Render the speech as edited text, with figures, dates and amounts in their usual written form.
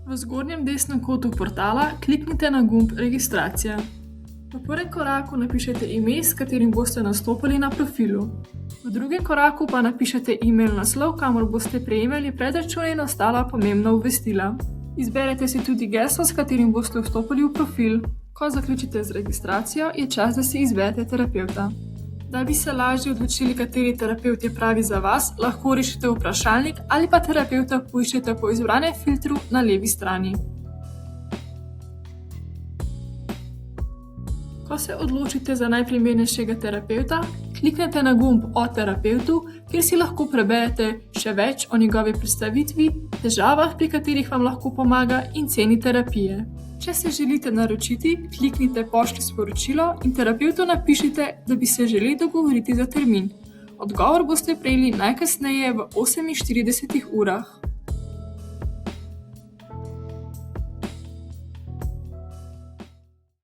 V zgornjem desnem kotu portala kliknite na gumb Registracija. V prvem koraku napišete ime, s katerim boste nastopili na profilu. V drugem koraku pa napišete e-mail naslov, kamor boste prejemali predračune in ostala pomembna obvestila. Izberete si tudi geslo, s katerim boste vstopili v profil. Ko zaključite z registracijo, je čas, da si izberete terapevta. Da bi se lažje odločili, kateri terapevt je pravi za vas, lahko rešite vprašalnik ali pa terapevta poiščete po izbranem filtru na levi strani. Ko se odločite za najprimernejšega terapevta, kliknete na gumb o terapevtu, kjer si lahko preberete še več o njegovi predstavitvi, težavah, pri katerih vam lahko pomaga, in ceni terapije. Če se želite naročiti, kliknite Pošlji sporočilo in terapevtu napišite, da bi se želeli dogovoriti za termin. Odgovor boste prejeli najkasneje v 48 urah.